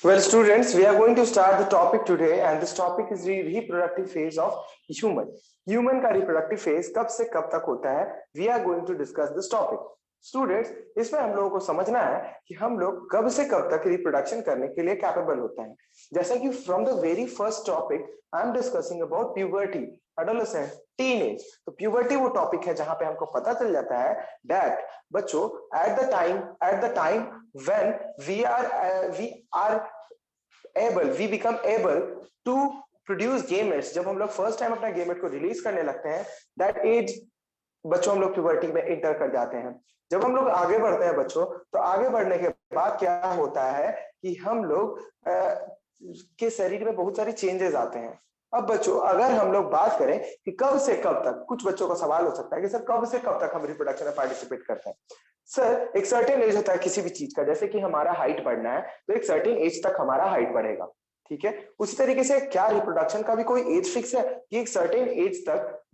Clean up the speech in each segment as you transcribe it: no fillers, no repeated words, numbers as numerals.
Well, students, we are going to start the topic today, and this topic is the reproductive phase of human. Human का reproductive phase कब से कब तक होता है? We are going to discuss this topic. Students, इसमें हम लोगों को समझना है कि हम लोग कब से कब तक रिप्रोडक्शन करने के लिए कैपेबल होते हैं. जैसा कि from the very first topic, I am discussing about puberty, adolescent, teenage. तो puberty वो टॉपिक है जहां पे हमको पता चल जाता है that बच्चों at the time when we become able to produce gametes. जब हम लोग फर्स्ट टाइम अपना गेमेट को रिलीज करने लगते हैं, that age बच्चों हम लोग प्यूबर्टी में इंटर कर जाते हैं. जब हम लोग आगे बढ़ते हैं बच्चों, तो आगे बढ़ने के बाद क्या होता है कि हम लोग के शरीर में बहुत सारी चेंजेस आते हैं. अब बच्चों अगर हम लोग बात करें कि कब से कब तक, कुछ बच्चों का सवाल हो सकता है कि सर कब से कब तक हम रिप्रोडक्शन में पार्टिसिपेट करते हैं. सर एक सर्टेन एज होता है किसी भी चीज का, जैसे कि हमारा हाइट बढ़ना है तो एक सर्टेन एज तक हमारा हाइट बढ़ेगा, ठीक है. उसी तरीके से क्या रिप्रोडक्शन का भी कोई एज फिक्स है कि एक सर्टेन एज तक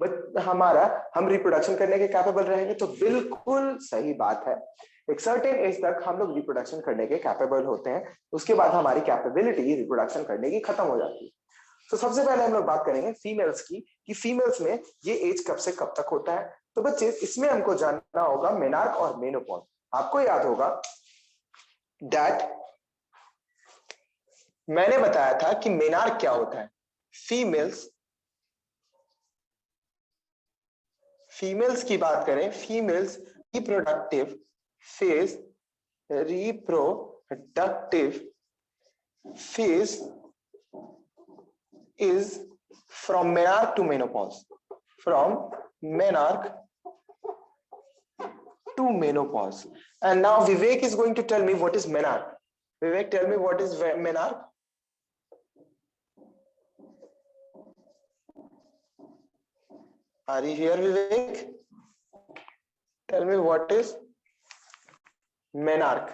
हम रिप्रोडक्शन करने के कैपेबल रहेंगे? तो बिल्कुल सही बात है. एक सर्टेन एज तक हम लोग रिप्रोडक्शन करने के कैपेबल होते हैं, उसके बाद हमारी कैपेबिलिटी रिप्रोडक्शन करने की खत्म हो जाती है. तो सबसे पहले हम लोग बात करेंगे फीमेल्स की कि फीमेल्स में ये एज कब से कब तक होता है. तो बच्चे इसमें हमको जानना होगा मेनार्क और मेनोपॉज. आपको याद होगा दैट मैंने बताया था कि मेनार्क क्या होता है. फीमेल्स की बात करें, females reproductive phase is from menarche to menopause. From menarche to menopause. And now Vivek is going to tell me what is menarche. Vivek, tell me what is menarche. Are you here, Vivek? Tell me what is menarche.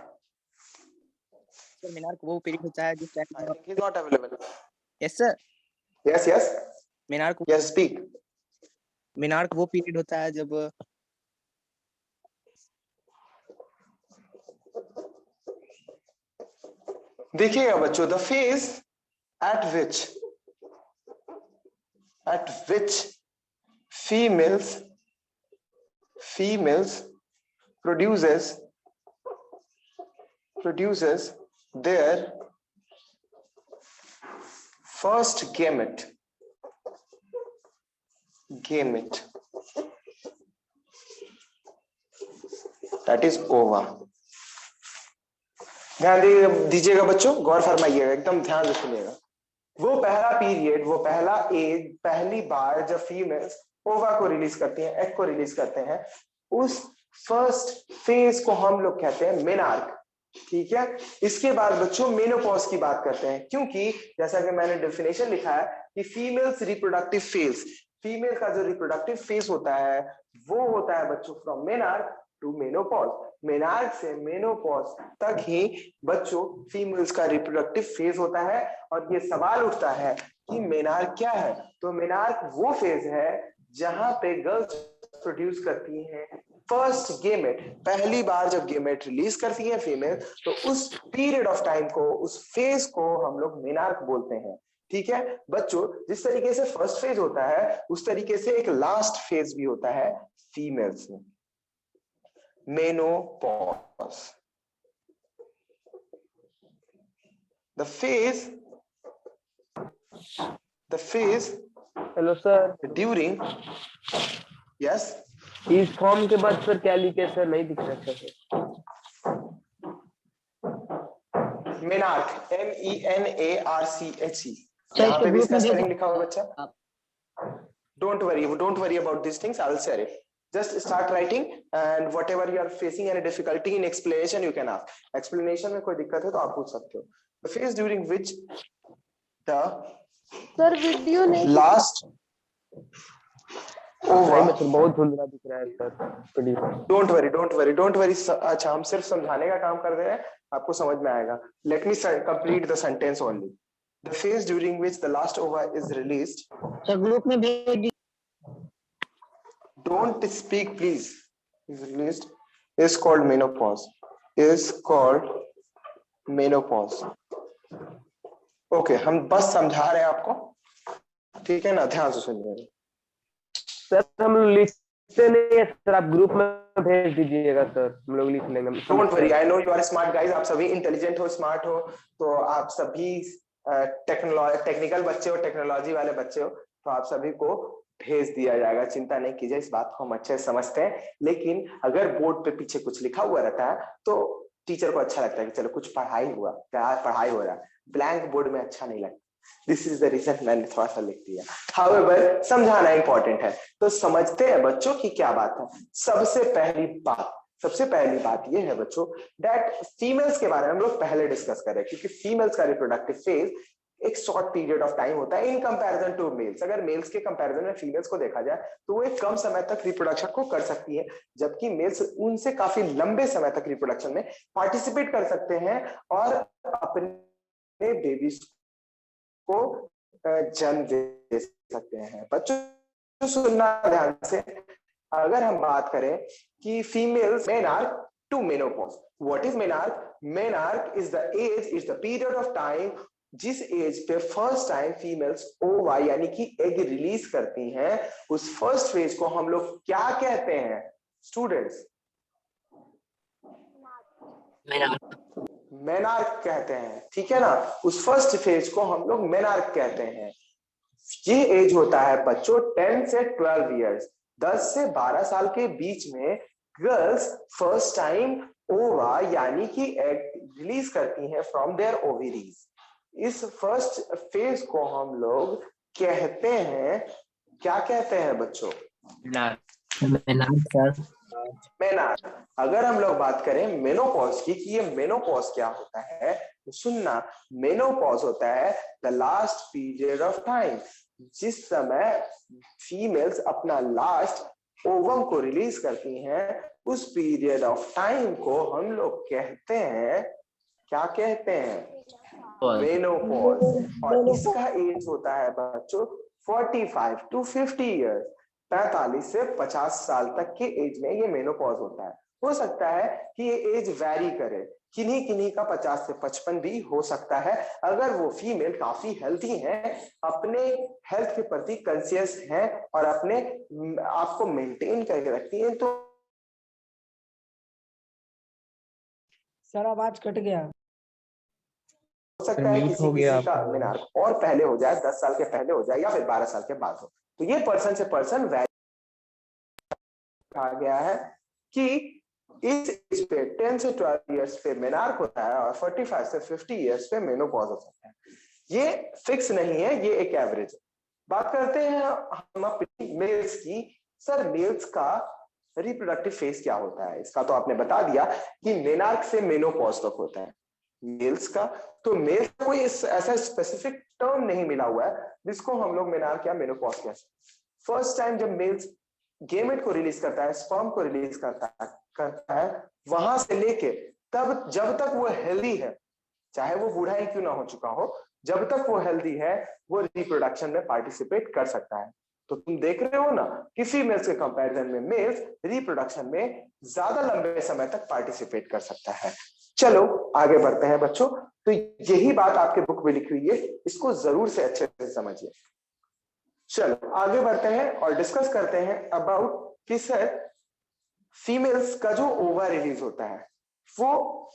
Sir, menarche वो period होता है जिस time. I think he's not available. Yes sir. Yes. menarche. Yes, speak. menarche वो period होता है जब देखिएगा बच्चों, the phase at which females produces their first gamete. That is ova. ध्यान दीजिएगा बच्चों, गौर फरमाइएगा, एकदम ध्यान से सुनिएगा. वो पहला पीरियड, वो पहला एज, पहली बार जब फीमेल्स ओवा को रिलीज करती हैं, एग को रिलीज करते हैं, उस फर्स्ट फेज को हम लोग कहते हैं मेनार्क. ठीक है. इसके बाद बच्चों मेनोपॉज की बात करते हैं, क्योंकि जैसा कि मैंने डेफिनेशन लिखा है कि फीमेल्स रिप्रोडक्टिव फेज, फीमेल का जो रिप्रोडक्टिव फेज होता है वो होता है बच्चों from menarche to menopause. Menarche से मेनोपॉज तक ही बच्चों फीमेल्स का रिप्रोडक्टिव फेज होता है. और ये सवाल उठता है कि मेनार्क क्या है? तो मेनार्क वो फेज है जहां पे गर्ल्स प्रोड्यूस करती हैं फर्स्ट गेमेट. पहली बार जब गेमेट रिलीज करती है फीमेल, तो उस पीरियड ऑफ टाइम को, उस फेज को हम लोग मेनार्क बोलते हैं. ठीक है बच्चों, जिस तरीके से फर्स्ट फेज होता है उस तरीके से एक लास्ट फेज भी होता है फीमेल्स में, menopause. The phase hello sir. during, yes, इस फॉर्म के बाद सर क्या लिखे सर? नहीं दिख रहा सर. Menarche, MENARCHE. यहाँ पे भी इसका स्पेलिंग लिखा हुआ बच्चा. Don't worry about these things. I will share it. Just start writing, and whatever you are facing any difficulty in explanation, you can ask. Explanation में कोई दिक्कत है तो आप पूछ सकते हो. The phase during which the sir video नहीं last ova बहुत धुंधला दिख रहा है सर. Don't worry. अच्छा, हम सिर्फ समझाने का काम कर रहे हैं, आपको समझ में आएगा. Let me complete the sentence only. The phase during which the last ova is released. Sir group में भेज. Don't speak, please. Is released is called menopause. Okay, हम बस समझा रहे हैं आपको, ठीक है ना, ध्यान से सुनिए। सर हम लोग लिखते नहीं है सर, आप ग्रुप में भेज दीजिएगा सर, हम लोग लिख लेंगे। Don't worry, I know you are smart guys, आप सभी इंटेलिजेंट हो, स्मार्ट हो, तो आप सभी टेक्निकल बच्चे हो, टेक्नोलॉजी वाले बच्चे हो, तो आप सभी को भेज दिया जाएगा, चिंता नहीं कीजिए, इस बात को हम अच्छे से समझते हैं। लेकिन अगर बोर्ड पे पीछे कुछ लिखा हुआ रहता है तो टीचर को अच्छा लगता है कि चलो कुछ पढ़ाई हुआ, क्या पढ़ाई हो रहा है, ब्लैंक बोर्ड में अच्छा नहीं लगता। दिस इज द रीजन मैंने थोड़ा सा लिख दिया। हाउएवर समझाना इंपॉर्टेंट है, तो समझते हैं बच्चों की क्या बात है। सबसे पहली बात ये है बच्चों, दैट फीमेल्स के बारे में हम लोग पहले डिस्कस करें, क्योंकि फीमेल्स का रिप्रोडक्टिव फेज एक शॉर्ट पीरियड ऑफ टाइम होता है इन कंपैरिजन टू मेल्स। अगर मेल्स के कंपैरिजन में फीमेल्स को देखा जाए तो वो एक कम समय तक रिप्रोडक्शन को कर सकती है, जबकि मेल्स उनसे काफी लंबे समय तक रिप्रोडक्शन में पार्टिसिपेट कर सकते हैं और अपने बेबीज को जन्म दे सकते हैं। बच्चों सुनना ध्यान से, अगर हम बात करें कि females menarche to menopause, what is menarche? Menarche is the age, is the period of time जिस एज पे फर्स्ट टाइम फीमेल्स ओवा यानी कि एग रिलीज करती हैं, उस फर्स्ट फेज को हम लोग क्या कहते हैं स्टूडेंट्स? मेनार्क कहते हैं, ठीक है ना। उस फर्स्ट फेज को हम लोग मेनार्क कहते हैं। ये एज होता है बच्चों 10 से 12 इयर्स, 10 से 12 साल के बीच में गर्ल्स फर्स्ट टाइम ओवा यानी कि एग रिलीज करती हैं फ्रॉम देयर ओवेरीज। इस फर्स्ट फेज को हम लोग कहते हैं, क्या कहते हैं बच्चों? मेनार्क। अगर हम लोग बात करें मेनोपॉज की कि ये मेनोपॉज क्या होता है, तो सुनना, मेनोपॉज होता है the last period of time जिस समय फीमेल्स अपना लास्ट ओवम को रिलीज करती हैं, उस पीरियड ऑफ टाइम को हम लोग कहते हैं, क्या कहते हैं? मेनोपॉज। और इसका एज होता है बच्चों 45 टू 50 इयर्स, 45 से 50 साल तक के एज में ये मेनोपॉज होता है। हो सकता है कि ये एज वैरी करे, किन्हीं किन्हीं का 50 से 55 भी हो सकता है, अगर वो फीमेल काफी हेल्थी हैं, अपने हेल्थ के प्रति कॉन्शियस हैं और अपने आप को मेंटेन करके रखती हैं। तो सर आवाज कट गया। हो सकता है किसी किसी का मेनार्क और पहले हो जाए, 10 साल के पहले हो जाए या फिर 12 साल के बाद हो। तो ये पर्सन से पर्सन वैरी कहा गया है कि इस एज पे 10 से 12 इयर्स पे मेनार्क होता है और 45 से 50 इयर्स पे मेनोपॉज हो सकता है। ये फिक्स नहीं है, ये एक एवरेज है। बात करते हैं हम अपनी मेल्स की। सर मेल्स का रिप्रोडक्टिव फेज क्या होता है? इसका तो आपने बता दिया कि मेनार्क से मेनोपॉज तक होता है मेल्स का। तो मेल्स का कोई ऐसा स्पेसिफिक टर्म नहीं मिला हुआ है जिसको हम लोग मेनार्क या मेनोपॉज कह सकते। फर्स्ट टाइम जब मेल्स गेमेट को रिलीज करता है, स्पर्म को रिलीज करता है, वहां से लेके तब जब तक वो हेल्दी है, चाहे वो बूढ़ा ही क्यों ना हो चुका हो, जब तक वो हेल्दी है वो रिप्रोडक्शन में पार्टिसिपेट कर सकता है। तो तुम देख रहे हो ना कि फीमेल्स के कंपैरिजन में मेल्स रिप्रोडक्शन में ज्यादा लंबे समय तक पार्टिसिपेट कर सकता है। चलो आगे बढ़ते हैं बच्चों। तो यही बात आपके बुक में लिखी हुई है, इसको जरूर से अच्छे से समझिए। चलो आगे बढ़ते हैं और डिस्कस करते हैं अबाउट कि सर फीमेल्स का जो ओवा रिलीज होता है वो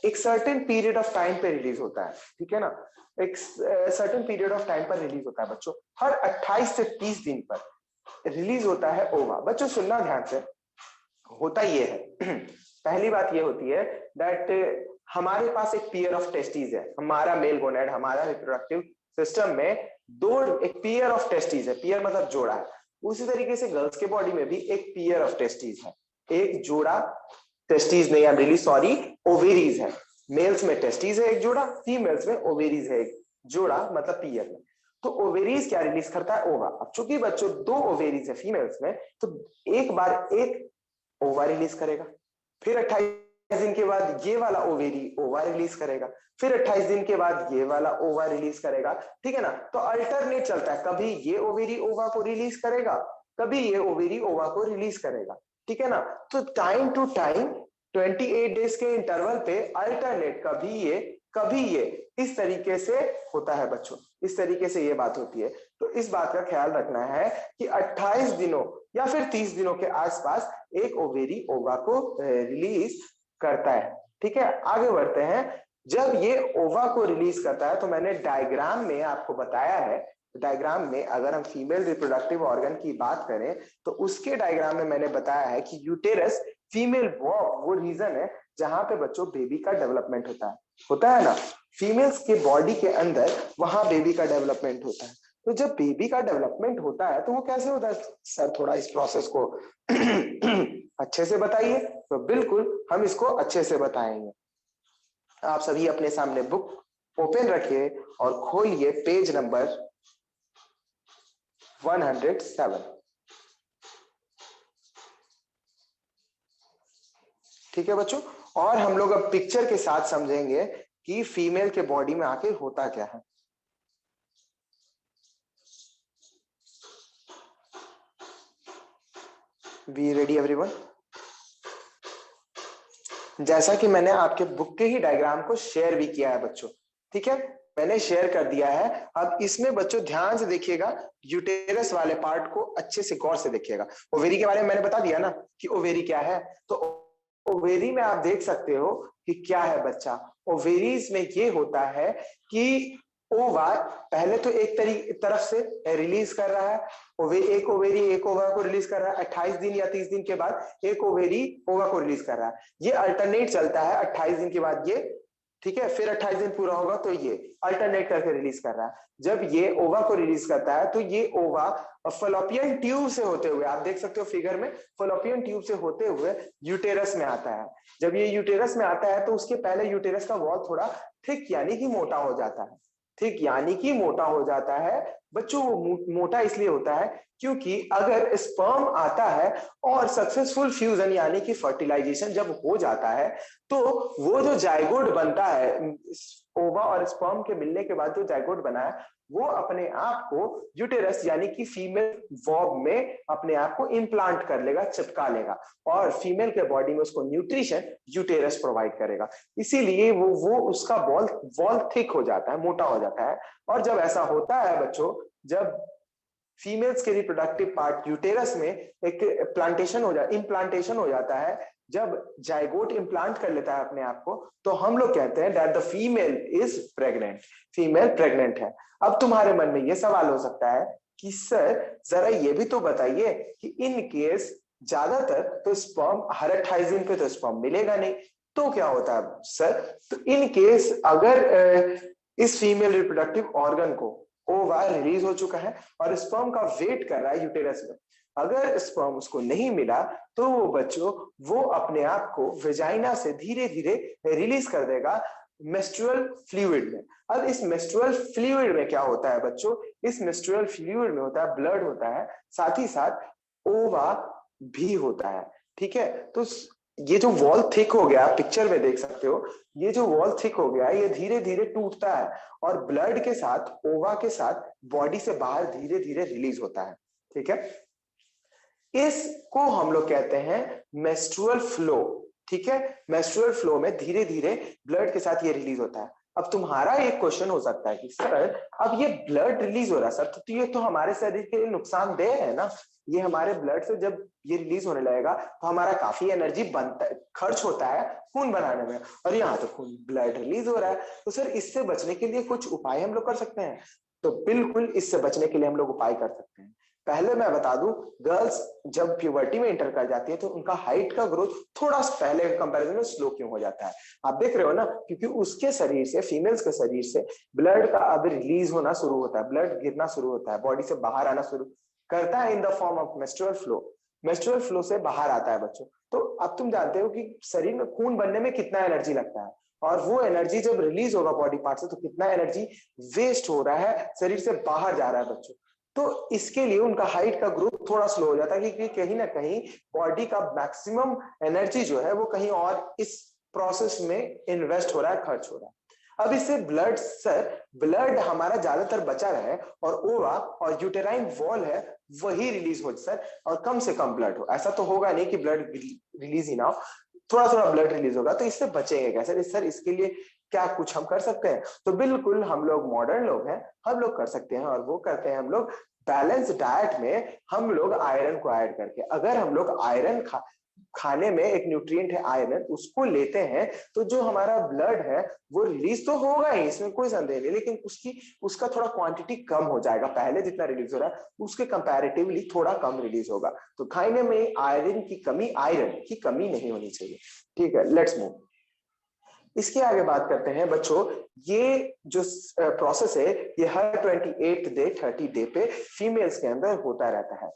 एक सर्टेन पीरियड ऑफ टाइम पे रिलीज होता है, ठीक है ना। एक सर्टेन पीरियड ऑफ टाइम पर रिलीज होता है बच्चों, हर 28 से 30 दिन पर रिलीज होता है ओवा। बच्चों सुनना ध्यान से, होता ये है पहली बात ये होती है दैट हमारे पास एक पेयर ऑफ टेस्टिस है, हमारा मेल गोनेड, हमारा रिप्रोडक्टिव सिस्टम में एक पेयर ऑफ टेस्टिस है, पेयर मतलब जोड़ा है। उसी तरीके से गर्ल्स के बॉडी में भी एक पेयर ऑफ टेस्टिस है, एक जोड़ा टेस्टिस नहीं, I am really sorry, ovaries है। मेल्स में टेस्टिस है एक जोड़ा, फीमेल्स में ओवेरीज है एक जोड़ा, मतलब पेयर में। तो ओवेरीज क्या रिलीज करता है? ओवा। अब चूंकि बच्चों 2 ओवेरीज है फीमेल्स में, तो एक बार एक ओवा रिलीज करेगा, फिर 28 दिन के बाद ये वाला ओवेरी ओवा रिलीज करेगा, फिर 28 दिन के बाद ये वाला ओवा रिलीज करेगा, ठीक है ना। तो अल्टरनेट चलता है, कभी ये ओवेरी ओवा को रिलीज करेगा, कभी ये ओवेरी ओवा को रिलीज करेगा, ठीक है ना। तो टाइम टू टाइम 28 डेज के इंटरवल पे अल्टरनेट कभी ये इस तरीके से होता है बच्चों। इस तरीके से ये बात होती है। तो इस बात का ख्याल रखना है कि 28 दिनों या फिर 30 दिनों के आसपास एक ओवेरी ओवा को रिलीज करता है। ठीक है, आगे बढ़ते हैं। जब ये ओवा को रिलीज करता है तो मैंने डायग्राम में आपको बताया है, डायग्राम में अगर हम फीमेल रिप्रोडक्टिव ऑर्गन की बात करें तो उसके डायग्राम में मैंने बताया है कि यूटेरस फीमेल वो रीजन है जहां पे बच्चों बेबी का डेवलपमेंट होता है ना, फीमेल्स के बॉडी के अंदर वहां बेबी का डेवलपमेंट होता है। तो जब बेबी का डेवलपमेंट होता है तो वो कैसे होता है सर, थोड़ा इस प्रोसेस को अच्छे से बताइए। तो बिल्कुल हम इसको अच्छे से बताएंगे। आप सभी अपने सामने बुक ओपन रखिए और खोलिए पेज नंबर 107। ठीक है बच्चों, और हम लोग अब पिक्चर के साथ समझेंगे कि फीमेल के बॉडी में आके होता क्या है। Be ready everyone. जैसा कि मैंने आपके बुक के ही डायग्राम को शेयर भी किया है बच्चों, ठीक है, मैंने शेयर कर दिया है। अब इसमें बच्चों ध्यान से देखिएगा, यूटेरस वाले पार्ट को अच्छे से गौर से देखिएगा। ओवेरी के बारे में मैंने बता दिया ना कि ओवेरी क्या है। तो ओवेरी में आप देख सकते हो कि क्या है बच्चा। ओवेरीज में ये होता है कि ओवा पहले तो एक तरफ से रिलीज कर रहा है, एक ओवेरी एक ओवा को रिलीज कर रहा है। 28 दिन या 30 दिन के बाद एक ओवेरी ओवा को रिलीज कर रहा है। ये अल्टरनेट चलता है, 28 दिन के बाद ये, ठीक है, फिर 28 दिन पूरा होगा तो ये अल्टरनेट करके रिलीज कर रहा है। जब ये ओवा को रिलीज करता है तो ये ओवा फलोपियन ट्यूब से होते हुए, आप देख सकते हो फिगर में, फलोपियन ट्यूब से होते हुए यूटेरस में आता है। जब ये यूटेरस में आता है तो उसके पहले यूटेरस का वॉल थोड़ा थिक यानी कि मोटा हो जाता है। ठीक यानी कि मोटा हो जाता है बच्चों। वो मोटा इसलिए होता है क्योंकि अगर स्पर्म आता है और सक्सेसफुल फ्यूजन यानी कि फर्टिलाइजेशन जब हो जाता है तो वो जो जाइगोट बनता है, ओवा और स्पर्म के मिलने के बाद जो जाइगोट बना है वो अपने आप को यूटेरस यानी कि फीमेल वॉब में अपने आप को इम्प्लांट कर लेगा, चिपका लेगा, और फीमेल के बॉडी में उसको न्यूट्रिशन यूटेरस प्रोवाइड करेगा। इसीलिए वो उसका वॉल थिक हो जाता है, मोटा हो जाता है। और जब ऐसा होता है बच्चों, जब फीमेल्स के रिप्रोडक्टिव पार्ट यूटेरस में एक इम्प्लांटेशन हो जाता है, जब जाइगोट इम्प्लांट कर लेता है अपने आप को, तो हम लोग कहते हैं that the female is pregnant, female pregnant है। अब तुम्हारे मन में ये सवाल हो सकता है कि सर जरा ये भी तो बताइए कि इन केस ज्यादातर तो स्पर्म हर 28 दिन पे तो स्पर्म मिलेगा नहीं, तो क्या होता है सर? तो इन केस अगर इस फीमेल रिप्रोडक्टिव ऑर्गन को ओवा रिलीज हो चुका है और स्पर्म का वेट कर रहा है यूटेरस में, अगर स्पर्म उसको नहीं मिला तो वो बच्चों वो अपने आप को वेजाइना से धीरे धीरे रिलीज कर देगा मेस्ट्रुअल फ्लूइड में। अब इस मेस्ट्रुअल फ्लूइड में क्या होता है बच्चों? इस मेस्ट्रुअल फ्लूइड में होता है ब्लड होता है, साथ ही साथ ओवा भी होता है। ठीक है, तो ये जो वॉल थिक हो गया, पिक्चर में देख सकते हो, ये जो वॉल थिक हो गया ये धीरे धीरे टूटता है और ब्लड के साथ, ओवा के साथ बॉडी से बाहर धीरे धीरे रिलीज होता है। ठीक है, इसको हम लोग कहते हैं मेस्ट्रुअल फ्लो। ठीक है, मेस्ट्रुअल फ्लो में धीरे धीरे ब्लड के साथ ये रिलीज होता है। अब तुम्हारा एक क्वेश्चन हो सकता है कि सर अब ये ब्लड रिलीज हो रहा है सर, तो ये तो हमारे शरीर के लिए नुकसानदेह है ना, ये हमारे ब्लड से जब ये रिलीज होने लगेगा तो हमारा काफी एनर्जी बनता है, खर्च होता है खून बनाने में, और यहाँ तो खून ब्लड रिलीज हो रहा है, तो सर इससे बचने के लिए कुछ उपाय हम लोग कर सकते हैं? तो बिल्कुल इससे बचने के लिए हम लोग उपाय कर सकते हैं। पहले मैं बता दूं, गर्ल्स जब प्यूबर्टी में एंटर कर जाती है तो उनका हाइट का ग्रोथ थोड़ा पहले कंपैरिजन में स्लो क्यों हो जाता है? आप देख रहे हो ना, क्योंकि उसके शरीर से, फीमेल्स के शरीर से ब्लड का अब रिलीज होना शुरू होता है, ब्लड गिरना शुरू होता है, बॉडी से बाहर आना शुरू करता है in the form of menstrual flow. Menstrual flow से बाहर आता है बच्चों। तो अब तुम जानते हो कि शरीर में खून बनने में कितना एनर्जी लगता है, और वो एनर्जी जब रिलीज होगा बॉडी पार्ट से तो कितना एनर्जी वेस्ट हो रहा है, शरीर से बाहर जा रहा है बच्चों। तो इसके लिए उनका हाइट का ग्रोथ थोड़ा स्लो हो जाता है, क्योंकि कहीं ना कहीं बॉडी का मैक्सिमम एनर्जी जो है वो कहीं और इस प्रोसेस में इन्वेस्ट हो रहा है, खर्च हो रहा है। अब इससे ब्लड, सर ब्लड हमारा ज्यादातर बचा रहे और ओवा और यूटेराइन वॉल है वही रिलीज हो सर, और कम से कम ब्लड हो। ऐसा तो होगा नहीं कि ब्लड रिलीज ही ना हो, थोड़ा थोड़ा ब्लड रिलीज होगा, तो इससे बचेंगे कैसे? सर इसके लिए क्या कुछ हम कर सकते हैं? तो बिल्कुल हम लोग मॉडर्न लोग हैं, हम लोग कर सकते हैं, और वो करते हैं हम लोग बैलेंस डाइट में हम लोग आयरन को ऐड करके। अगर हम लोग आयरन खाने में एक न्यूट्रिएंट है आयरन, उसको लेते हैं तो जो हमारा ब्लड है वो रिलीज तो होगा ही, इसमें कोई संदेह नहीं, लेकिन उसका थोड़ा क्वांटिटी कम हो जाएगा, पहले जितना रिलीज हो रहा है उसके कंपैरेटिवली थोड़ा कम रिलीज होगा। तो खाने में आयरन की कमी नहीं होनी चाहिए। ठीक है, लेट्स मूव। इसके आगे बात करते हैं बच्चों, ये जो प्रोसेस है ये हर 28 डे 30 डे पे फीमेल्स के अंदर होता रहता है।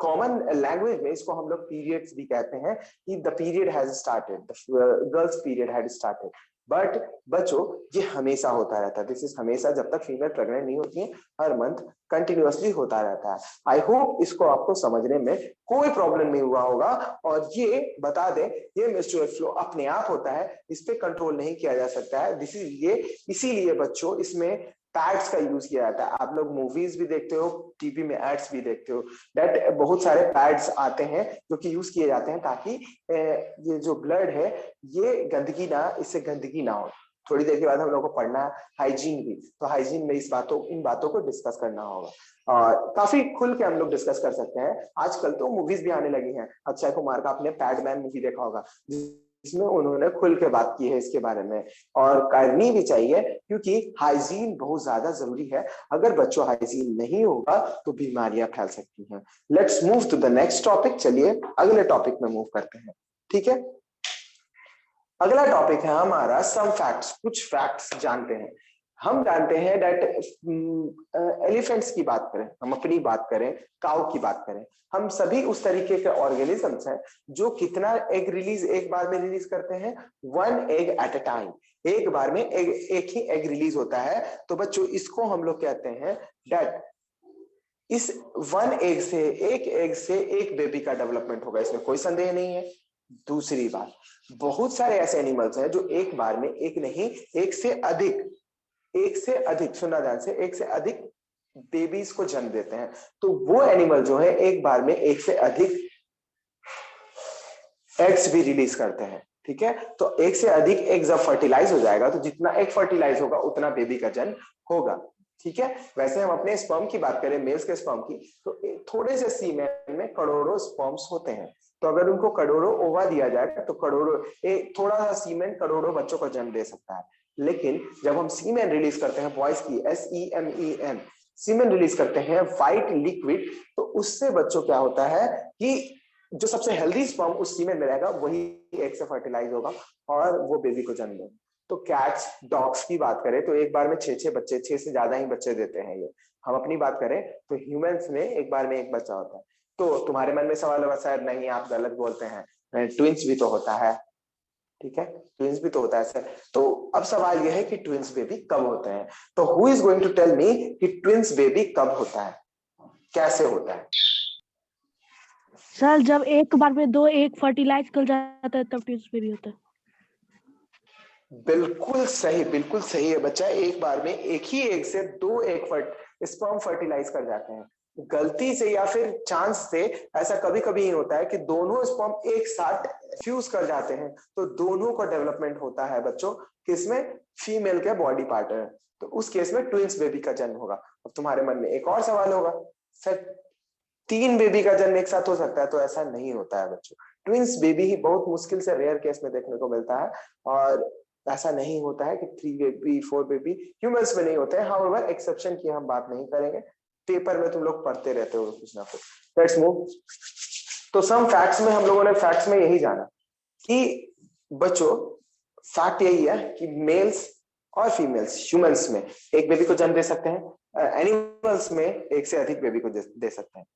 कॉमन लैंग्वेज में इसको हम लोग पीरियड्स भी कहते हैं कि the period has started, girls period had started. But बच्चों ये हमेशा होता रहता है, दिस इज हमेशा, जब तक फीमेल प्रेग्नेंट नहीं होती है, हर मंथ कंटिन्यूअसली होता रहता है। आई होप इसको आपको समझने में कोई प्रॉब्लम नहीं हुआ होगा। और ये बता दें, ये मेंस्ट्रुअल फ्लो अपने आप होता है, इस पे कंट्रोल नहीं किया जा सकता है। दिस इज ये इसीलिए बच्चों इसमें पैड्स का यूज किया जाता है। आप लोग मूवीज भी देखते हो, टीवी में एड्स भी देखते हो, दैट बहुत सारे पैड्स आते हैं जो कि यूज किए जाते हैं ताकि ये जो ब्लड है ये गंदगी ना, इससे गंदगी ना हो। थोड़ी देर के बाद हम लोग को पढ़ना है हाइजीन भी, तो हाइजीन में इन बातों को डिस्कस करना होगा और काफी खुल के हम लोग डिस्कस कर सकते हैं। आजकल तो मूवीज भी आने लगी हैं, अक्षय कुमार का आपने पैडमैन मूवी देखा होगा जिसमें उन्होंने खुल के बात की है इसके बारे में, और करनी भी चाहिए क्योंकि हाइजीन बहुत ज्यादा जरूरी है। अगर बच्चों हाइजीन नहीं होगा तो बीमारियां फैल सकती हैं। Let's move to the next topic. चलिए अगले टॉपिक में मूव करते हैं। ठीक है, अगला टॉपिक है हमारा सम फैक्ट्स, कुछ फैक्ट्स जानते हैं। हम जानते हैं दैट एलिफेंट्स की बात करें, हम अपनी बात करें, काऊ की बात करें, हम सभी उस तरीके के ऑर्गेनिजम्स हैं जो कितना एग रिलीज एक बार में रिलीज करते हैं, 1 एग एट अ टाइम। एक बार में एक ही एग रिलीज होता है। तो बच्चों इसको हम लोग कहते हैं दैट इस 1 एग से एक बेबी का डेवलपमेंट होगा, इसमें कोई संदेह नहीं है। दूसरी बात, बहुत सारे ऐसे एनिमल्स हैं जो एक बार में एक नहीं, एक से अधिक सुना ध्यान से, एक से अधिक बेबीज को जन्म देते हैं। तो वो एनिमल जो है एक बार में एक से अधिक एग्स भी रिलीज करते हैं। ठीक है, तो एक से अधिक एग जब फर्टिलाइज हो जाएगा तो जितना एग फर्टिलाइज होगा उतना बेबी का जन्म होगा। ठीक है, वैसे हम अपने स्पर्म की बात करें, मेल्स के स्पर्म की, तो थोड़े से सीमेन में करोड़ों स्पर्म्स होते हैं। तो अगर उनको करोड़ों ओवा दिया जाएगा तो थोड़ा सा सीमेन करोड़ों बच्चों को जन्म दे सकता है। लेकिन जब हम सीमेन रिलीज करते हैं, बॉयज की SEMEN सीमेन रिलीज करते हैं, व्हाइट लिक्विड, तो उससे बच्चों क्या होता है कि जो सबसे हेल्दी स्पर्म उस सीमेन में रहेगा वही एक से फर्टिलाइज होगा और वो बेबी को जन्म देगा। तो कैट्स डॉग्स की बात करें तो एक बार में 6 बच्चे, 6 से ज्यादा ही बच्चे देते हैं ये। हम अपनी बात करें तो ह्यूमंस में एक बार में एक बच्चा होता है। तो तुम्हारे मन में सवाल होगा शायद नहीं आप गलत बोलते हैं, ट्विंस भी तो होता है। ठीक है, ट्विंस भी तो होता है सर। तो अब सवाल यह है कि ट्विंस बेबी कब होते हैं। तो who is going to tell me कि ट्विंस बेबी कब होता है, कैसे होता है? सर जब एक बार में 2 एग फर्टिलाइज कर जाता है तब ट्विंस बेबी होता है। बिल्कुल सही है बच्चा। एक बार में एक ही एग से 2 एग स्पर्म फर्टिलाइज कर जाते हैं। गलती से या फिर चांस से ऐसा कभी कभी ही होता है कि दोनों स्पर्म एक साथ फ्यूज कर जाते हैं, तो दोनों का डेवलपमेंट होता है बच्चों किसमें, फीमेल के बॉडी पार्ट है। तो उस केस में ट्विंस बेबी का जन्म होगा। अब तुम्हारे मन में एक और सवाल होगा, सर 3 बेबी का जन्म एक साथ हो सकता है? तो ऐसा नहीं होता है बच्चों। ट्विंस बेबी ही बहुत मुश्किल से रेयर केस में देखने को मिलता है, और ऐसा नहीं होता है कि 3 बेबी 4 बेबी ह्यूमंस में नहीं होते हैं। हाउएवर एक्सेप्शन की हम बात नहीं करेंगे, पेपर में तुम लोग पढ़ते रहते हो कुछ ना कुछ। Let's move. तो सम फैक्ट्स में हम लोगों ने फैक्ट्स में यही जाना कि बच्चों फैक्ट यही है कि मेल्स और फीमेल्स ह्यूमंस में एक बेबी को जन्म दे सकते हैं, एनिमल्स में एक से अधिक बेबी को दे सकते हैं।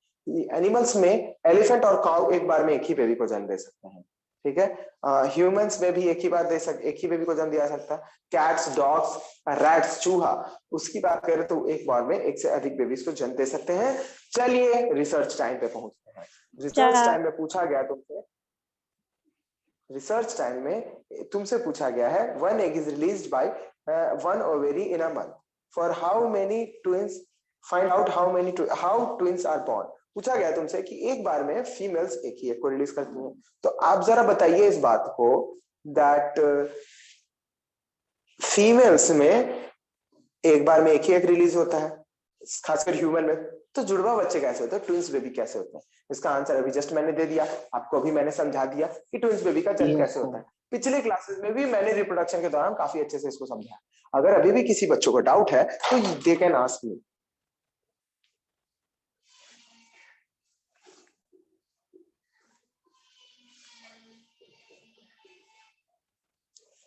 एनिमल्स में एलिफेंट और काऊ एक बार में एक ही बेबी को जन्म दे सकते हैं। ठीक है, ह्यूमंस में भी एक ही बेबी को जन्म दिया सकता है। कैट्स, डॉग्स, रैट्स, चूहा, उसकी बात करें तो एक बार में एक से अधिक बेबीज को जन्म दे सकते हैं। चलिए रिसर्च टाइम पे पहुंचते हैं। रिसर्च टाइम में पूछा गया तुमसे, रिसर्च टाइम में तुमसे पूछा गया है 1 egg is released by 1 ovary in a month. For how many twins? Find out how twins are born. पूछा गया तुमसे कि एक बार में फीमेल्स एक ही एग को रिलीज करती हैं। तो आप जरा बताइए इस बात को दैट फीमेल्स में एक बार में एक ही एग रिलीज होता है, खासकर ह्यूमन में। तो जुड़वा बच्चे कैसे होते हैं, ट्विंस बेबी कैसे होते हैं? इसका आंसर अभी जस्ट मैंने दे दिया आपको, अभी मैंने समझा दिया कि ट्विंस बेबी का जन्म कैसे होता है। पिछले क्लासेस में भी मैंने रिप्रोडक्शन के दौरान काफी अच्छे से इसको समझाया। अगर अभी भी किसी बच्चों को डाउट है तो दे कैन आस्क मी।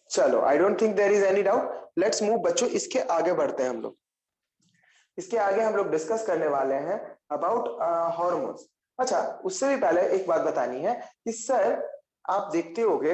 चलो, I don't think there is any doubt, let's move बच्चों, इसके आगे बढ़ते हैं हम लोग। इसके आगे हम लोग डिस्कस करने वाले हैं अबाउट हार्मोन्स। अच्छा, उससे भी पहले एक बात बतानी है कि सर आप देखते होगे,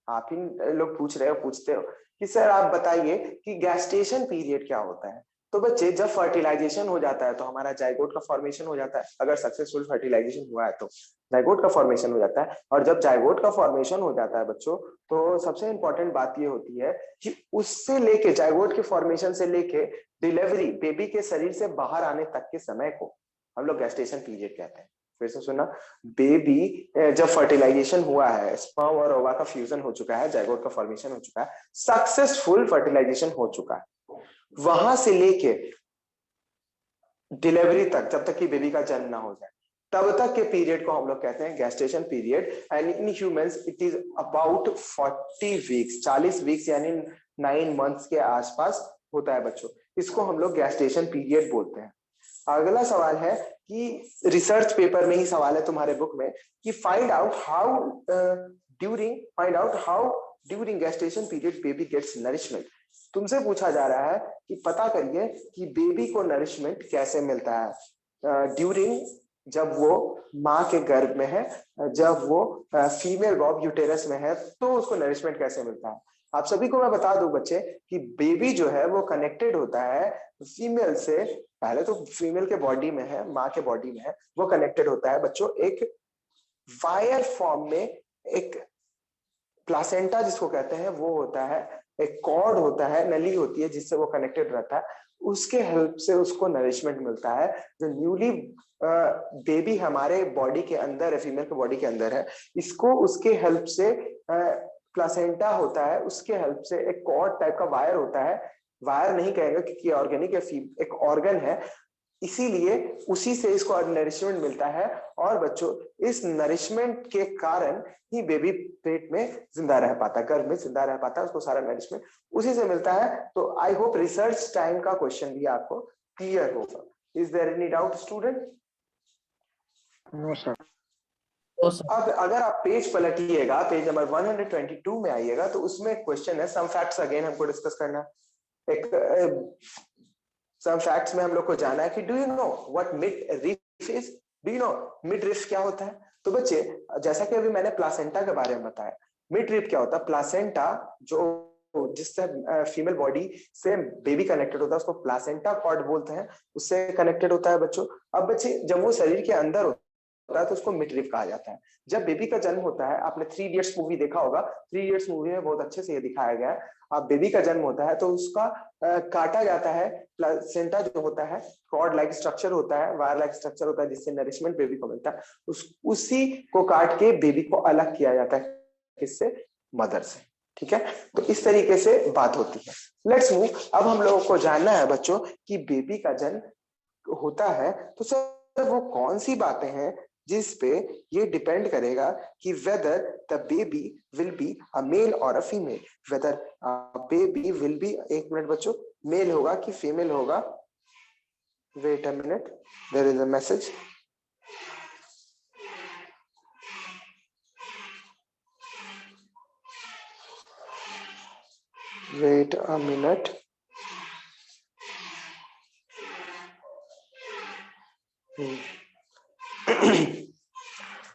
आप ही लोग पूछते हो कि सर आप बताइए कि गैस्टेशन पीरियड क्या होता है। तो बच्चे, जब फर्टिलाइजेशन हो जाता है तो हमारा जाइगोट का फॉर्मेशन हो जाता है। अगर सक्सेसफुल फर्टिलाइजेशन हुआ है तो जाइगोट का फॉर्मेशन हो जाता है। और जब जाइगोट का फॉर्मेशन हो जाता है बच्चों, तो सबसे इंपॉर्टेंट बात ये होती है कि उससे लेके, जाइगोट के फॉर्मेशन से लेके डिलीवरी, बेबी के शरीर से बाहर आने तक के समय को हम लोग गैस्टेशन पीरियड कहते हैं। फिर से सुना, बेबी जब फर्टिलाइजेशन हुआ है, स्पर्म और ओवा का फ्यूजन हो चुका है, जाइगोट का फॉर्मेशन हो चुका है, सक्सेसफुल फर्टिलाइजेशन हो चुका है, वहां से लेके डिलीवरी तक, जब तक कि बेबी का जन्म ना हो जाए, तब तक के पीरियड को हम लोग कहते हैं gestation period. And in humans it is about 40 weeks, 40 weeks यानी 9 मंथ्स के आसपास होता है बच्चों। इसको हम लोग गैस्टेशन पीरियड बोलते हैं। अगला सवाल है कि रिसर्च पेपर में ही सवाल है तुम्हारे बुक में कि find out how during gestation period baby gets nourishment. तुमसे पूछा जा रहा है कि पता करिए कि बेबी को नरिशमेंट कैसे मिलता है ड्यूरिंग, जब वो माँ के गर्भ में है, जब वो फीमेल बॉब यूटेरस में है, तो उसको नरिशमेंट कैसे मिलता है। आप सभी को मैं बता दूं बच्चे कि बेबी जो है वो कनेक्टेड होता है फीमेल से। पहले तो फीमेल के बॉडी में है, माँ के बॉडी में है, वो कनेक्टेड होता है बच्चों एक वायर फॉर्म में, एक प्लासेंटा जिसको कहते हैं वो होता है, एक कॉर्ड होता है, नली होती है जिससे वो कनेक्टेड रहता है, उसके हेल्प से उसको नरिशमेंट मिलता है। जो न्यूली बेबी हमारे बॉडी के अंदर है, फीमेल के बॉडी के अंदर है, इसको उसके हेल्प से प्लासेंटा होता है, उसके हेल्प से एक कॉर्ड टाइप का वायर होता है, वायर नहीं कहेंगे क्योंकि ऑर्गेनिक एक ऑर्गन है, इसीलिए उसी से इसको नरिशमेंट मिलता है। और बच्चों, इस नरिशमेंट के कारण ही बेबी पेट में जिंदा रह पाता है, गर्भ में जिंदा रह पाता है, उसको सारा नरिशमेंट उसी से मिलता है। तो आई होप रिसर्च टाइम का क्वेश्चन भी आपको क्लियर होगा। Is there any doubt student? No sir. अब अगर आप पेज पलटिएगा, पेज नंबर 122 में आइएगा, तो उसमें क्वेश्चन है, सम फैक्ट्स अगेन हमको डिस्कस करना। एक सम फैक्ट्स में हम लोग को जाना है कि do you know what midrib is? Do you know midrib क्या होता है? तो बच्चे, जैसा कि अभी मैंने प्लासेंटा के बारे में बताया, मिड रिफ क्या होता है? प्लासेंटा जो जिससे फीमेल बॉडी से बेबी कनेक्टेड होता है, उसको प्लासेंटा कॉर्ड बोलते हैं, उससे कनेक्टेड होता है बच्चों। अब बच्चे, जब वो शरीर के अंदर होता है तो उसको मिड रिफ कहा जाता है। जब बेबी का जन्म होता है, आपने 3 इडियट्स मूवी देखा होगा, 3 इडियट्स मूवी में बहुत अच्छे से ये दिखाया गया है। अब बेबी का जन्म होता है तो उसका काटा जाता है, प्लासेंटा जो होता है कॉर्ड लाइक स्ट्रक्चर होता है, वायर लाइक स्ट्रक्चर होता है, जिससे नरिशमेंट बेबी को मिलता है, उसी को काट के बेबी को अलग किया जाता है, किससे? मदर से। ठीक है, तो इस तरीके से बात होती है। Let's move. अब हम लोगों को जानना है बच्चों कि बेबी का जन्म होता है तो सर वो कौन सी बातें हैं जिस पे ये डिपेंड करेगा कि whether the baby will be a male और a female. Whether baby will be, एक मिनट बच्चों, मेल होगा कि फीमेल होगा। Wait a minute, there is a message. Wait a minute.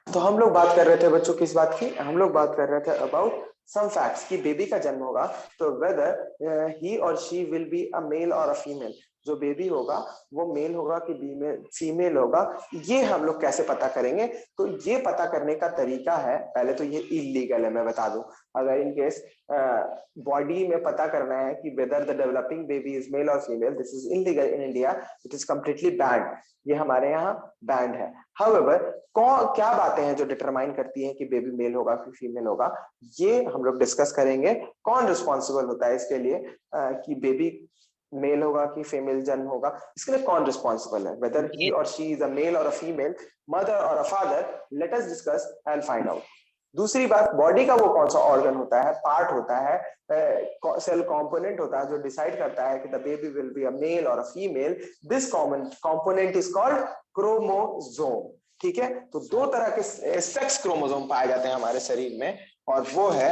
तो हम लोग बात कर रहे थे बच्चों किस बात की? हम लोग बात कर रहे थे अबाउट सम फैक्ट्स कि बेबी का जन्म होगा तो वेदर ही और she will be a male और अ फीमेल। जो बेबी होगा वो मेल होगा कि फीमेल होगा, ये हम लोग कैसे पता करेंगे? तो ये पता करने का तरीका है, पहले तो ये इलीगल है मैं बता दूं। अगर इन केस बॉडी में पता करना है कि whether the developing baby is male और female, this is illegal in India, it is completely banned, ये हमारे यहाँ बैंड है। हाउएवर क्या बातें हैं जो डिटरमाइन करती हैं कि बेबी मेल होगा कि फीमेल होगा, ये हम लोग डिस्कस करेंगे। कौन रिस्पॉन्सिबल होता है इसके लिए कि बेबी मेल होगा कि फीमेल जन्म होगा, इसके लिए कौन रिस्पॉन्सिबल है, वेदर ही और शी इज अ मेल और अ फीमेल, मदर और a father, let us discuss and find out. दूसरी बात, बॉडी का वो कौन सा ऑर्गन होता है, पार्ट होता है, सेल कंपोनेंट होता है जो डिसाइड करता है कि the baby will be a male और a female, this common component is called chromosome. ठीक है, तो दो तरह के सेक्स क्रोमोसोम पाए जाते हैं हमारे शरीर में, और वो है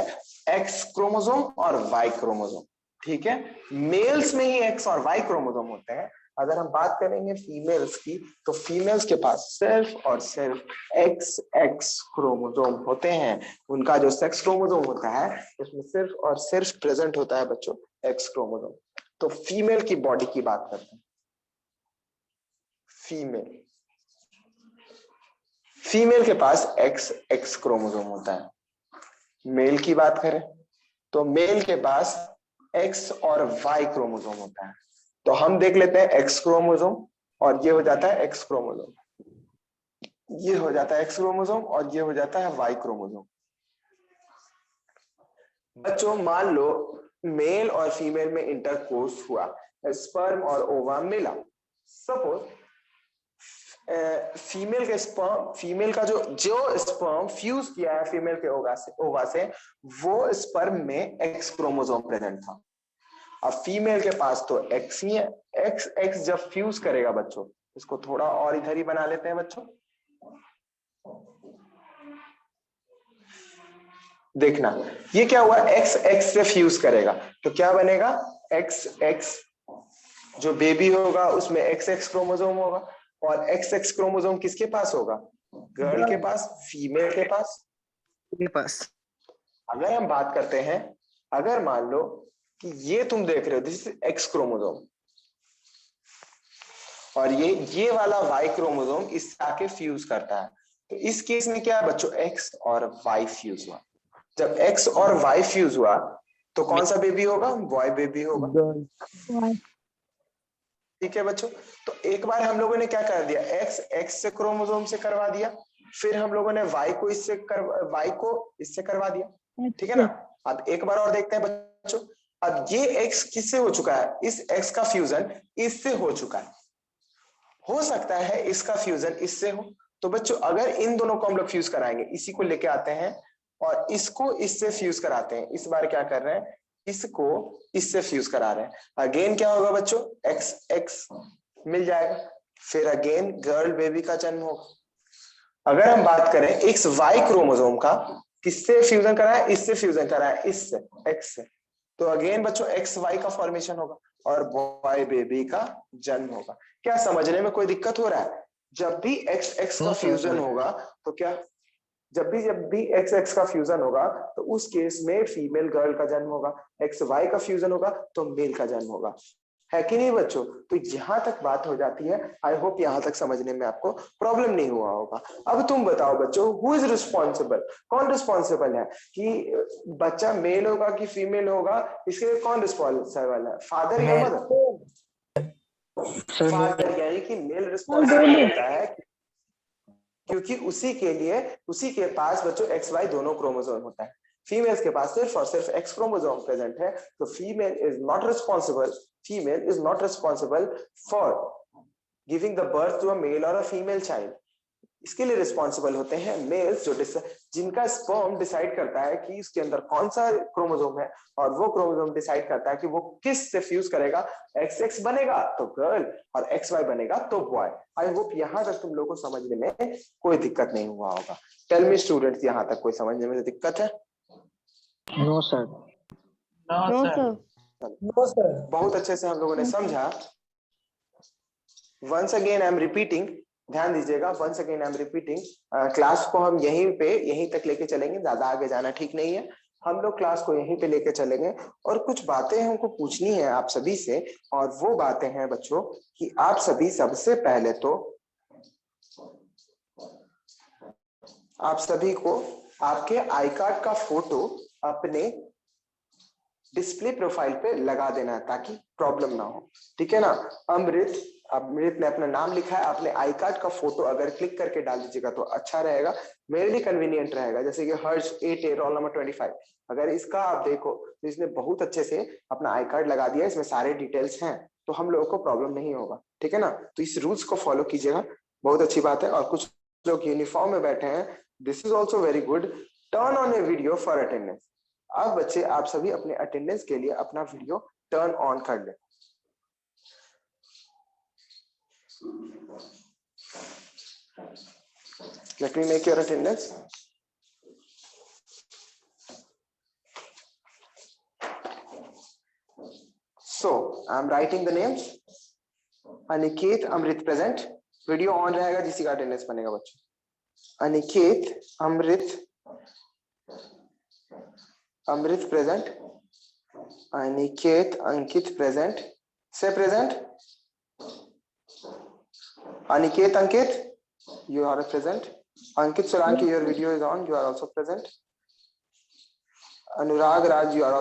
एक्स क्रोमोसोम और वाई क्रोमोसोम। ठीक है, मेल्स में ही एक्स और वाई क्रोमोसोम होते हैं। अगर हम बात करेंगे फीमेल्स की, तो फीमेल्स के पास सिर्फ और सिर्फ एक्स एक्स क्रोमोसोम होते हैं। उनका जो सेक्स क्रोमोसोम होता है उसमें सिर्फ और सिर्फ प्रेजेंट होता है बच्चों एक्स क्रोमोसोम। तो फीमेल की बॉडी की बात करते हैं। फीमेल के पास एक्स एक्स क्रोमोसोम होता है। मेल की बात करें तो मेल के पास एक्स और वाई क्रोमोसोम होता है। तो हम देख लेते हैं एक्स क्रोमोसोम, और ये हो जाता है एक्स क्रोमोसोम, ये हो जाता है एक्स क्रोमोसोम, और ये हो जाता है वाई क्रोमोसोम। बच्चों मान लो मेल और फीमेल में इंटरकोर्स हुआ, स्पर्म और ओवा मिला। सपोज फीमेल का जो स्पर्म फ्यूज किया है फीमेल के ओवा से, वो स्पर्म में एक्स क्रोमोसोम प्रेजेंट था। अब फीमेल के पास तो एक्स ही है, एक्स एक्स जब फ्यूज करेगा बच्चों, इसको थोड़ा और इधर ही बना लेते हैं बच्चों, देखना ये क्या हुआ, एक्स एक्स से फ्यूज करेगा तो क्या बनेगा, एक्स एक्स, जो बेबी होगा उसमें एक्स एक्स क्रोमोसोम होगा, और एक्स एक्स क्रोमोसोम किसके पास होगा, गर्ल के पास, फीमेल के पास। अगर हम बात करते हैं, अगर मान लो कि ये तुम देख रहे हो दिस इज एक्स क्रोमोसोम, और ये वाला वाई क्रोमोसोम इससे आके फ्यूज करता है, तो इस केस में क्या है बच्चों, एक्स और वाई फ्यूज हुआ। जब एक्स और वाई फ्यूज हुआ तो कौन सा बेबी होगा, बॉय बेबी होगा। ठीक है बच्चों, तो एक बार हम लोगों ने क्या कर दिया, एक्स एक्स से क्रोमोसोम से करवा दिया, फिर हम लोगों ने वाई को इससे करवा दिया। ठीक है ना। अब एक बार और देखते हैं बच्चों, अब ये एक्स किससे हो चुका है, इस एक्स का फ्यूजन इससे हो चुका है, हो सकता है इसका फ्यूजन इससे हो। तो बच्चों अगर इन दोनों को हम लोग फ्यूज कराएंगे, इसी को लेके आते हैं और इसको इससे फ्यूज कराते हैं, इस बार क्या कर रहे हैं, इसको इससे फ्यूज करा रहे हैं, अगेन क्या होगा बच्चों, एक्स एक्स मिल जाएगा, फिर अगेन गर्ल बेबी का जन्म होगा। अगर हम बात करें एक्स वाई क्रोमोसोम का, किससे फ्यूजन कराए, इससे फ्यूजन कराए, इससे एक्स से, तो अगेन बच्चों एक्स वाई का फॉर्मेशन होगा और बॉय बेबी का जन्म होगा। क्या समझने में कोई दिक्कत हो रहा है? जब भी एक्स एक्स का फ्यूजन होगा तो क्या, जब भी एक्स एक्स का फ्यूजन होगा तो उस केस में फीमेल गर्ल का जन्म होगा, एक्स वाई का फ्यूजन होगा तो मेल का जन्म होगा, है कि नहीं बच्चों? तो यहां तक बात हो जाती है। आई होप यहां तक समझने में आपको प्रॉब्लम नहीं हुआ होगा। अब तुम बताओ बच्चों, हु इज रिस्पॉन्सिबल, कौन रिस्पॉन्सिबल है कि बच्चा मेल होगा कि फीमेल होगा, इसके लिए कौन रिस्पॉन्सिबल है, फादर या मदर? फादर, यानी कि मेल रिस्पॉन्सिबल होता है, क्योंकि उसी के पास बच्चों एक्स वाई दोनों क्रोमोसोम होता है। फीमेल्स के पास सिर्फ और सिर्फ एक्स क्रोमोसोम प्रेजेंट है, तो female is not responsible for giving the birth to a male और अ फीमेल चाइल्ड। इसके लिए रिस्पॉन्सिबल होते हैं मेल्स, जिनका स्पर्म डिसाइड करता है कि इसके अंदर कौन सा क्रोमोसोम है, और वो क्रोमोसोम डिसाइड करता है कि वो किस से फ्यूज करेगा, एक्स एक्स बनेगा तो गर्ल और एक्स वाई बनेगा तो बॉय। आई होप यहां तक तुम लोगों को समझने में कोई दिक्कत नहीं हुआ होगा। टेल मी स्टूडेंट्स, यहां तक कोई समझने में दिक्कत है? No sir. No sir. बहुत अच्छे से हम लोगों ने समझा। Once again I am repeating, ध्यान दीजिएगा, once again I am repeating, class को हम यहीं तक लेके चलेंगे, ज्यादा आगे जाना ठीक नहीं है। हम लोग क्लास को यहीं पे लेके चलेंगे और कुछ बातें हमको पूछनी है आप सभी से। और वो बातें हैं बच्चों कि आप सभी सबसे पहले तो आप सभी को आपके आई कार्ड का फोटो अपने डिस्प्ले प्रोफाइल पे लगा देना है ताकि प्रॉब्लम ना हो, ठीक है ना। अमृत ने अपना नाम लिखा है, आपने आई कार्ड का फोटो अगर क्लिक करके डाल दीजिएगा तो अच्छा रहेगा, मेरे लिए कन्वीनियंट रहेगा। जैसे कि हर्ष 8A रोल नंबर 25, अगर इसका आप देखो तो इसने बहुत अच्छे से अपना आई कार्ड लगा दिया, इसमें सारे डिटेल्स हैं, तो हम लोगों को प्रॉब्लम नहीं होगा, ठीक है ना। तो इस रूल्स को फॉलो कीजिएगा, बहुत अच्छी बात है। और कुछ लोग यूनिफॉर्म में बैठे हैं, this is also very good. Turn on A video for attendance. अब बच्चे आप सभी अपने अटेंडेंस के लिए अपना वीडियो टर्न ऑन कर लें। Let me make your attendance. So I am writing the names. Aniket Amrit present. Video on रहेगा, जिसी का अटेंडेंस बनेगा बच्चों। अनिकेत अमृत प्रेजेंट। अनिकेत अंकित प्रेजेंट। से present. Aniket Ankit, you are present. Ankit Solanki, your video is on, you are also present. Anurag Raj, you are